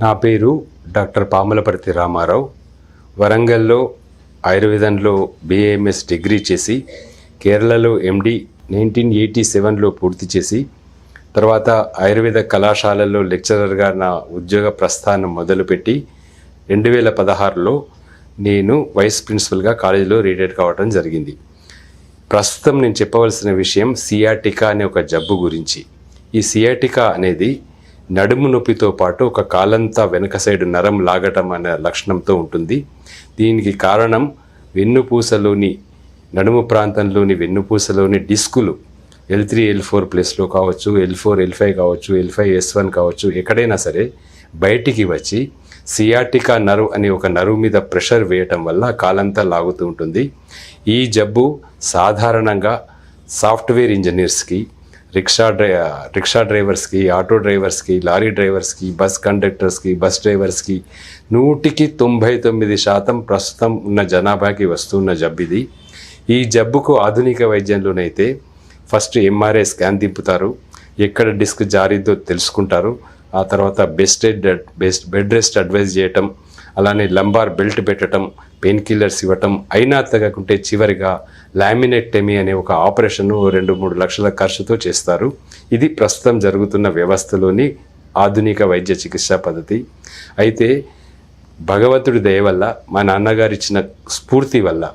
నా పేరు డాక్టర్ పాములపర్తి రామారావు. వరంగల్లో ఆయుర్వేదంలో BAMS డిగ్రీ చేసి కేరళలో MD 1987లో పూర్తి చేసి తర్వాత ఆయుర్వేద కళాశాలలో లెక్చరర్గా నా ఉద్యోగ ప్రస్థానం మొదలుపెట్టి 2016లో నేను వైస్ ప్రిన్సిపల్గా కాలేజీలో రీటైర్ కావడం జరిగింది. ప్రస్తుతం నేను చెప్పవలసిన విషయం సియాటికా అనే ఒక జబ్బు గురించి. ఈ సియాటికా అనేది నడుము నొప్పితో పాటు ఒక కాలంతా వెనక సైడు నరం లాగటం అనే లక్షణంతో ఉంటుంది. దీనికి కారణం వెన్నుపూసలోని నడుము ప్రాంతంలోని వెన్నుపూసలోని డిస్కులు L3 L4 ప్లేస్లో కావచ్చు, L4 L5 కావచ్చు, L5 S1 కావచ్చు, ఎక్కడైనా సరే బయటికి వచ్చి సియాటికా నర్వ్ అనే ఒక నర్వ్ మీద ప్రెషర్ వేయటం వల్ల కాలంతా లాగుతూ ఉంటుంది. ఈ జబ్బు సాధారణంగా సాఫ్ట్వేర్ ఇంజనీర్స్కి, రిక్షా డ్రైవర్స్కి, ఆటో డ్రైవర్స్కి, లారీ డ్రైవర్స్కి, బస్ కండక్టర్స్కి, బస్ డ్రైవర్స్కి 99% ప్రస్తుతం ఉన్న జనాభాకి వస్తున్న జబ్బు ఇది. ఈ జబ్బుకు ఆధునిక వైద్యంలోనైతే ఫస్ట్ MRI స్కాన్ దింపుతారు, ఎక్కడ డిస్క్ జారిద్దో తెలుసుకుంటారు. ఆ తర్వాత బెడ్ రెస్ట్ అడ్వైజ్ చేయటం, అలానే లంబార్ బెల్ట్ పెట్టడం, పెయిన్ కిల్లర్స్ ఇవ్వటం, అయినా తగ్గకుంటే చివరిగా లామినెక్టమీ అనే ఒక ఆపరేషన్ 2-3 లక్షల ఖర్చుతో చేస్తారు. ఇది ప్రస్తుతం జరుగుతున్న వ్యవస్థలోని ఆధునిక వైద్య చికిత్సా పద్ధతి. అయితే భగవంతుడి దయ వల్ల, మా నాన్నగారు ఇచ్చిన స్ఫూర్తి వల్ల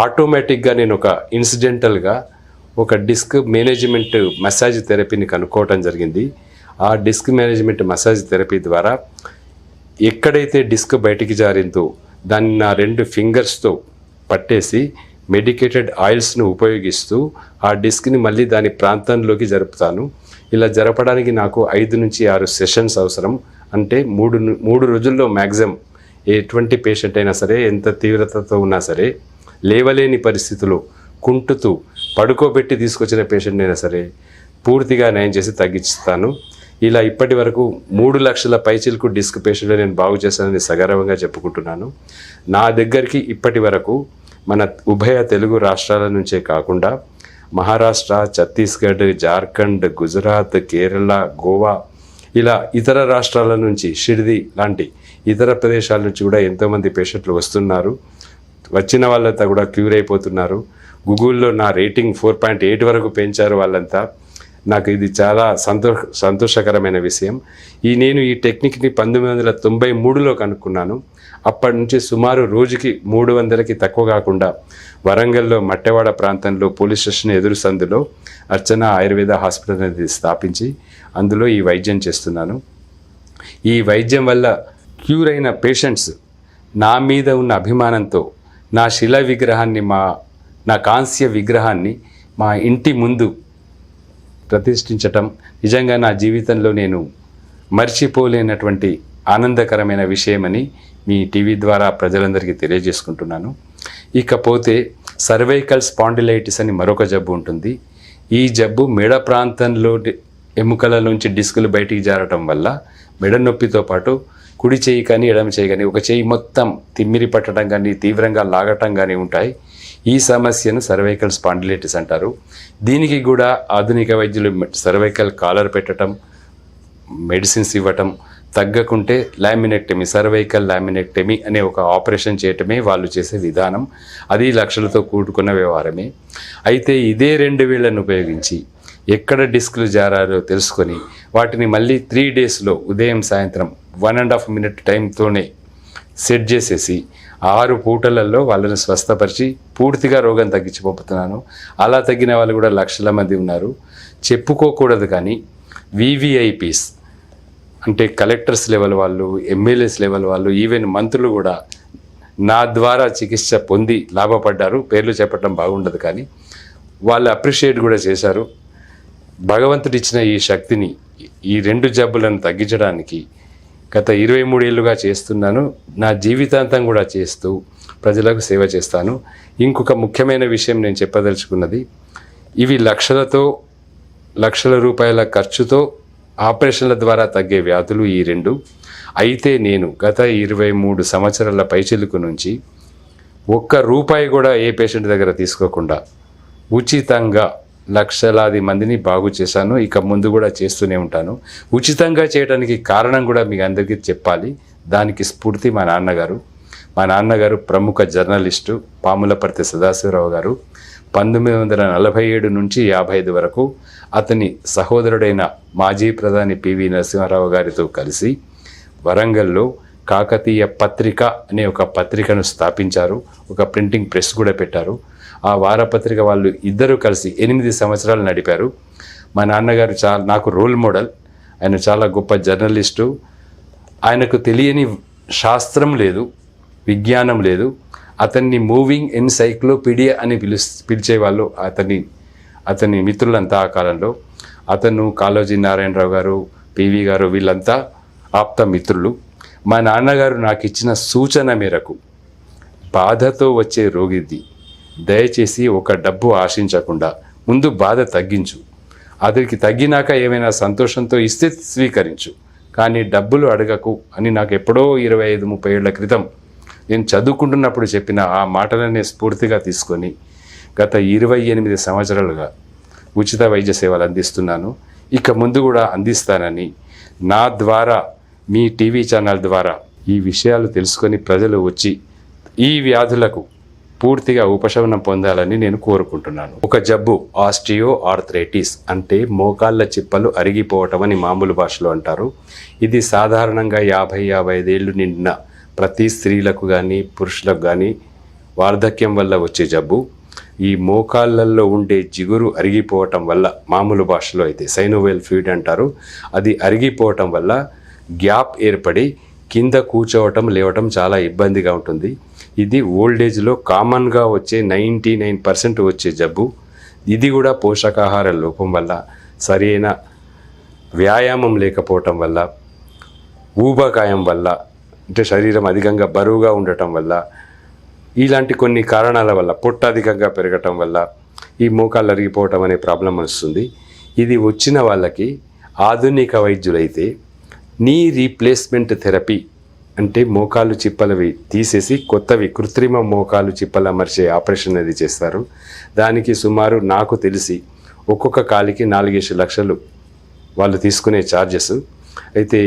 ఆటోమేటిక్గా నేను ఒక ఇన్సిడెంటల్గా ఒక డిస్క్ మేనేజ్మెంట్ మసాజ్ థెరపీని కనుక్కోవటం జరిగింది. ఆ డిస్క్ మేనేజ్మెంట్ మసాజ్ థెరపీ ద్వారా ఎక్కడైతే డిస్క్ బయటికి జారిందో దాన్ని నా 2 ఫింగర్స్తో పట్టేసి మెడికేటెడ్ ఆయిల్స్ను ఉపయోగిస్తూ ఆ డిస్క్ని మళ్ళీ దాని ప్రాంతంలోకి జరుపుతాను. ఇలా జరపడానికి నాకు 5 నుంచి 6 సెషన్స్ అవసరం. అంటే 3 రోజుల్లో మ్యాక్సిమం ఎటువంటి పేషెంట్ అయినా సరే, ఎంత తీవ్రతతో ఉన్నా సరే, లేవలేని పరిస్థితుల్లో కుంటుతూ పడుకోబెట్టి తీసుకొచ్చిన పేషెంట్ అయినా సరే పూర్తిగా నయం చేసి తగ్గిస్తాను. ఇలా ఇప్పటి వరకు 3 లక్షల పైచిలకు డిస్క్ పేషెంట్లు నేను బాగు చేశానని సగర్వంగా చెప్పుకుంటున్నాను. నా దగ్గరికి ఇప్పటి వరకు మన ఉభయ తెలుగు రాష్ట్రాల నుంచే కాకుండా మహారాష్ట్ర, ఛత్తీస్గఢ్, జార్ఖండ్, గుజరాత్, కేరళ, గోవా, ఇలా ఇతర రాష్ట్రాల నుంచి, షిర్ది లాంటి ఇతర ప్రదేశాల నుంచి కూడా ఎంతోమంది పేషెంట్లు వస్తున్నారు. వచ్చిన వాళ్ళంతా కూడా క్యూర్ అయిపోతున్నారు. గూగుల్లో నా రేటింగ్ 4.8 వరకు పెంచారు వాళ్ళంతా. నాకు ఇది చాలా సంతోషకరమైన విషయం. నేను ఈ టెక్నిక్ని 1993లో కనుక్కున్నాను. అప్పటి నుంచి సుమారు రోజుకి 300కి తక్కువ కాకుండా వరంగల్లో మట్టెవాడ ప్రాంతంలో పోలీస్ స్టేషన్ ఎదురు సందులో అర్చన ఆయుర్వేద హాస్పిటల్ అనేది స్థాపించి అందులో ఈ వైద్యం చేస్తున్నాను. ఈ వైద్యం వల్ల క్యూర్ అయిన పేషెంట్స్ నా మీద ఉన్న అభిమానంతో నా శిలా విగ్రహాన్ని, నా కాంస్య విగ్రహాన్ని మా ఇంటి ముందు ప్రతిష్ఠించటం నిజంగా నా జీవితంలో నేను మర్చిపోలేనటువంటి ఆనందకరమైన విషయమని మీ టీవీ ద్వారా ప్రజలందరికీ తెలియజేసుకుంటున్నాను. ఇకపోతే సర్వైకల్ స్పాండిలైటిస్ అని మరొక జబ్బు ఉంటుంది. ఈ జబ్బు మెడ ప్రాంతంలో ఎముకల నుంచి డిస్కులు బయటికి జారటం వల్ల మెడ నొప్పితో పాటు కుడి చేయి కానీ ఎడమ చేయి కానీ, ఒక చేయి మొత్తం తిమ్మిరి పట్టడం కానీ, తీవ్రంగా లాగటం కానీ ఉంటాయి. ఈ సమస్యను సర్వైకల్ స్పాండిలైటిస్ అంటారు. దీనికి కూడా ఆధునిక వైద్యులు సర్వైకల్ కాలర్ పెట్టడం, మెడిసిన్స్ ఇవ్వటం, తగ్గకుంటే లామినెక్టమీ, సర్వైకల్ లామినెక్టమీ అనే ఒక ఆపరేషన్ చేయటమే వాళ్ళు చేసే విధానం. అది లక్షలతో కూడుకున్న వ్యవహారమే. అయితే ఇదే 2 వేళ్లను ఉపయోగించి ఎక్కడ డిస్కులు జారారో తెలుసుకొని వాటిని మళ్ళీ 3 డేస్లో ఉదయం సాయంత్రం 1.5 మినిట్ టైంతోనే సెట్ చేసేసి 6 పూటలలో వాళ్ళని స్వస్థపరిచి పూర్తిగా రోగం తగ్గించిపోతున్నాను. అలా తగ్గిన వాళ్ళు కూడా లక్షల మంది ఉన్నారు. చెప్పుకోకూడదు కానీ VVIPs అంటే కలెక్టర్స్ లెవెల్ వాళ్ళు, MLAs లెవెల్ వాళ్ళు, ఈవెన్ మంత్రులు కూడా నా ద్వారా చికిత్స పొంది లాభపడ్డారు. పేర్లు చెప్పడం బాగుండదు కానీ వాళ్ళు అప్రిషియేట్ కూడా చేశారు. భగవంతుడు ఇచ్చిన ఈ శక్తిని ఈ 2 జబ్బులను తగ్గించడానికి గత 23 ఏళ్ళుగా చేస్తున్నాను. నా జీవితాంతం కూడా చేస్తూ ప్రజలకు సేవ చేస్తాను. ఇంకొక ముఖ్యమైన విషయం నేను చెప్పదలుచుకున్నది, ఇవి లక్షల రూపాయల ఖర్చుతో ఆపరేషన్ల ద్వారా తగ్గే వ్యాధులు ఈ 2. అయితే నేను గత 23 సంవత్సరాల పైచిలుకు నుంచి ఒక్క రూపాయి కూడా ఏ పేషెంట్ దగ్గర తీసుకోకుండా ఉచితంగా లక్షలాది మందిని బాగు చేశాను, ఇక ముందు కూడా చేస్తూనే ఉంటాను. ఉచితంగా చేయడానికి కారణం కూడా మీకు అందరికీ చెప్పాలి. దానికి స్ఫూర్తి మా నాన్నగారు ప్రముఖ జర్నలిస్టు పాములపర్తి సదాశివరావు గారు. 1947 నుంచి 55 వరకు అతని సహోదరుడైన మాజీ ప్రధాని పివి నరసింహారావు గారితో కలిసి వరంగల్లో కాకతీయ పత్రిక అనే ఒక పత్రికను స్థాపించారు. ఒక ప్రింటింగ్ ప్రెస్ కూడా పెట్టారు. ఆ వారపత్రిక వాళ్ళు ఇద్దరు కలిసి 8 సంవత్సరాలు నడిపారు. మా నాన్నగారు నాకు రోల్ మోడల్. ఆయన చాలా గొప్ప జర్నలిస్టు. ఆయనకు తెలియని శాస్త్రం లేదు, విజ్ఞానం లేదు. అతన్ని మూవింగ్ ఎన్సైక్లోపీడియా అని పిలిచేవాళ్ళు అతని మిత్రులంతా ఆ కాలంలో. అతను కాళోజీ నారాయణరావు గారు, పివి గారు వీళ్ళంతా ఆప్త మిత్రులు. మా నాన్నగారు నాకు ఇచ్చిన సూచన మేరకు, బాధతో వచ్చే రోగిది దయచేసి ఒక డబ్బు ఆశించకుండా ముందు బాధ తగ్గించు, అతనికి తగ్గినాక ఏమైనా సంతోషంతో ఇస్తే స్వీకరించు, కానీ డబ్బులు అడగకు అని నాకు ఎప్పుడో 25-30 ఏళ్ల క్రితం నేను చదువుకుంటున్నప్పుడు చెప్పిన ఆ మాటలనే స్ఫూర్తిగా తీసుకొని గత 28 సంవత్సరాలుగా ఉచిత వైద్య సేవలు అందిస్తున్నాను. ఇక ముందు కూడా అందిస్తానని నా ద్వారా, మీ టీవీ ఛానల్ ద్వారా ఈ విషయాలు తెలుసుకొని ప్రజలు వచ్చి ఈ వ్యాధులకు పూర్తిగా ఉపశమనం పొందాలని నేను కోరుకుంటున్నాను. ఒక జబ్బు ఆస్టియో ఆర్థరైటిస్ అంటే మోకాళ్ళ చిప్పలు అరిగిపోవటం అని మామూలు భాషలో అంటారు. ఇది సాధారణంగా 50-55 ఏళ్ళు నిండిన ప్రతి స్త్రీలకు కానీ పురుషులకు కానీ వార్ధక్యం వల్ల వచ్చే జబ్బు. ఈ మోకాళ్ళల్లో ఉండే జిగురు అరిగిపోవటం వల్ల, మామూలు భాషలో అయితే సైనోవేల్ ఫ్లూయిడ్ అంటారు, అది అరిగిపోవటం వల్ల గ్యాప్ ఏర్పడి కింద కూర్చోవటం లేవటం చాలా ఇబ్బందిగా ఉంటుంది. ఇది ఓల్డేజ్లో కామన్గా వచ్చే 99% వచ్చే జబ్బు. ఇది కూడా పోషకాహార లోపం వల్ల, సరైన వ్యాయామం లేకపోవటం వల్ల, ఊబకాయం వల్ల, అంటే శరీరం అధికంగా బరువుగా ఉండటం వల్ల, ఇలాంటి కొన్ని కారణాల వల్ల, పొట్ట అధికంగా పెరగటం వల్ల ఈ మోకాళ్ళు అరిగిపోవటం అనే ప్రాబ్లం వస్తుంది. ఇది వచ్చిన వాళ్ళకి ఆధునిక వైద్యులైతే నీ రీప్లేస్మెంట్ థెరపీ అంటే మోకాలు చిప్పలవి తీసేసి కొత్తవి కృత్రిమ మోకాలు చిప్పలు అమర్చే ఆపరేషన్ అది చేస్తారు. దానికి సుమారు నాకు తెలిసి ఒక్కొక్క కాలికి 4-5 లక్షలు వాళ్ళు తీసుకునే ఛార్జెస్. అయితే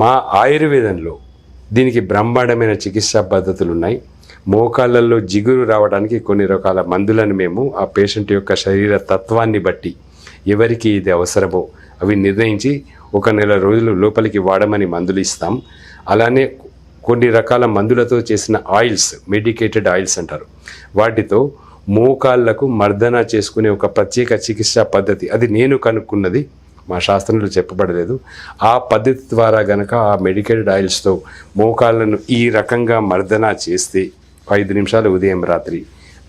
మా ఆయుర్వేదంలో దీనికి బ్రహ్మాండమైన చికిత్సా పద్ధతులు ఉన్నాయి. మోకాళ్ళల్లో జిగురు రావడానికి కొన్ని రకాల మందులను మేము ఆ పేషెంట్ యొక్క శరీర తత్వాన్ని బట్టి ఎవరికి ఇది అవసరమో అవి నిర్ణయించి 1 నెల రోజులు లోపలికి వాడమని మందులు ఇస్తాం. అలానే కొన్ని రకాల మందులతో చేసిన ఆయిల్స్, మెడికేటెడ్ ఆయిల్స్ అంటారు, వాటితో మోకాళ్లకు మర్దన చేసుకునే ఒక ప్రత్యేక చికిత్సా పద్ధతి, అది నేను కనుక్కున్నది, మా శాస్త్రంలో చెప్పబడలేదు. ఆ పద్ధతి ద్వారా గనక ఆ మెడికేటెడ్ ఆయిల్స్తో మోకాళ్ళను ఈ రకంగా మర్దన చేస్తే 5 నిమిషాలు ఉదయం రాత్రి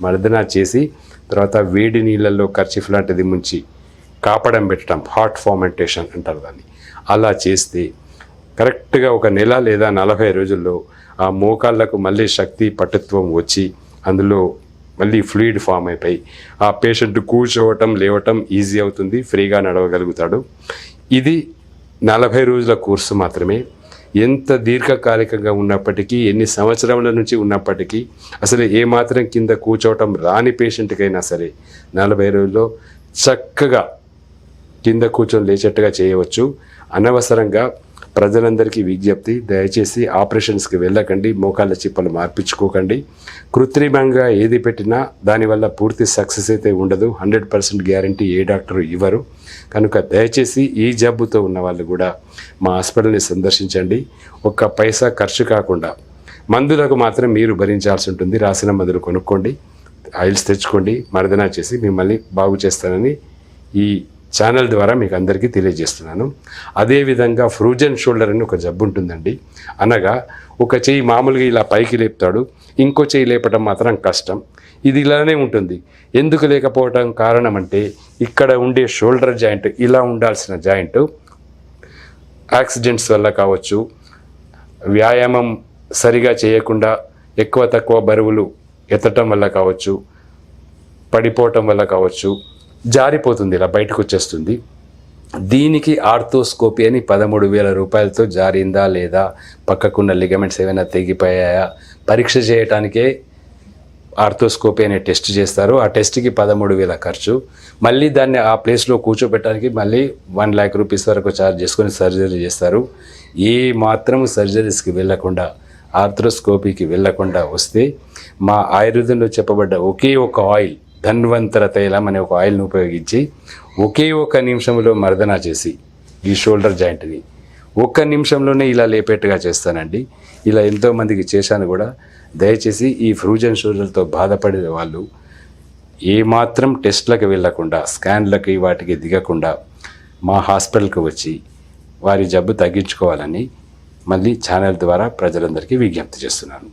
మర్దన చేసి తర్వాత వేడి నీళ్ళల్లో కర్చీఫ్ లాంటిది ముంచి కాపడం పెట్టడం, హాట్ ఫార్మెంటేషన్ అంటారు దాన్ని, అలా చేస్తే కరెక్ట్గా 1 నెల లేదా 40 రోజుల్లో ఆ మోకాళ్ళకు మళ్ళీ శక్తి పటుత్వం వచ్చి అందులో మళ్ళీ ఫ్లూయిడ్ ఫామ్ అయిపోయి ఆ పేషెంట్ కూర్చోవటం లేవటం ఈజీ అవుతుంది, ఫ్రీగా నడవగలుగుతాడు. ఇది 40 రోజుల కోర్సు మాత్రమే. ఎంత దీర్ఘకాలికంగా ఉన్నప్పటికీ, ఎన్ని సంవత్సరాల నుంచి ఉన్నప్పటికీ, అసలు ఏమాత్రం కింద కూర్చోవటం రాని పేషెంట్కైనా సరే 40 రోజుల్లో చక్కగా కింద కూర్చొని లేచేట్టుగా చేయవచ్చు. అనవసరంగా ప్రజలందరికీ విజ్ఞప్తి, దయచేసి ఆపరేషన్స్కి వెళ్ళకండి, మోకాళ్ళ చిప్పలు మార్పించుకోకండి. కృత్రిమంగా ఏది పెట్టినా దానివల్ల పూర్తి సక్సెస్ అయితే ఉండదు, 100% గ్యారంటీ ఏ డాక్టరు ఇవ్వరు. కనుక దయచేసి ఈ జబ్బుతో ఉన్న వాళ్ళు కూడా మా హాస్పిటల్ని సందర్శించండి. 1 పైసా ఖర్చు కాకుండా మందులకు మాత్రం మీరు భరించాల్సి ఉంటుంది. రాసిన మందులు కొనుక్కోండి, ఆయిల్స్ తెచ్చుకోండి, మర్దన చేసి మిమ్మల్ని బాగు చేస్తానని ఈ ఛానల్ ద్వారా మీకు అందరికీ తెలియజేస్తున్నాను. అదేవిధంగా ఫ్రోజన్ షోల్డర్ అని ఒక జబ్బు ఉంటుందండి. అనగా ఒక చెయ్యి మామూలుగా ఇలా పైకి లేపుతాడు, ఇంకో చెయ్యి లేపటం మాత్రం కష్టం. ఇది ఇలానే ఉంటుంది. ఎందుకు లేకపోవటం కారణం అంటే, ఇక్కడ ఉండే షోల్డర్ జాయింట్, ఇలా ఉండాల్సిన జాయింట్ యాక్సిడెంట్స్ వల్ల కావచ్చు, వ్యాయామం సరిగా చేయకుండా ఎక్కువ తక్కువ బరువులు ఎత్తటం వల్ల కావచ్చు, పడిపోవటం వల్ల కావచ్చు, జారిపోతుంది, ఇలా బయటకు వచ్చేస్తుంది. దీనికి ఆర్థోస్కోపీ అని 13,000 రూపాయలతో జారిందా లేదా, పక్కకున్న లిగమెంట్స్ ఏమైనా తెగిపోయాయా పరీక్ష చేయటానికే ఆర్థోస్కోపీ అనే టెస్ట్ చేస్తారు. ఆ టెస్ట్కి 13,000 ఖర్చు. మళ్ళీ దాన్ని ఆ ప్లేస్లో కూర్చోబెట్టడానికి మళ్ళీ 1,00,000 రూపీస్ వరకు ఛార్జ్ చేసుకొని సర్జరీ చేస్తారు. ఏ మాత్రం సర్జరీస్కి వెళ్ళకుండా, ఆర్థ్రోస్కోపీకి వెళ్ళకుండా వస్తే మా ఆయుర్వేదంలో చెప్పబడ్డ ఒకే ఒక ఆయిల్, ధన్వంతర తైలం అనే ఒక ఆయిల్ని ఉపయోగించి ఒకే ఒక నిమిషంలో మర్దన చేసి ఈ షోల్డర్ జాయింట్ని ఒక్క నిమిషంలోనే ఇలా లేపేట్టుగా చేస్తానండి. ఇలా ఎంతోమందికి చేశాను కూడా. దయచేసి ఈ ఫ్రూజన్ షోల్డర్తో బాధపడే వాళ్ళు ఏమాత్రం టెస్ట్లకు వెళ్ళకుండా, స్కాన్లకి వాటికి దిగకుండా మా హాస్పిటల్కి వచ్చి వారి జబ్బు తగ్గించుకోవాలని మళ్ళీ ఛానల్ ద్వారా ప్రజలందరికీ విజ్ఞప్తి చేస్తున్నాను.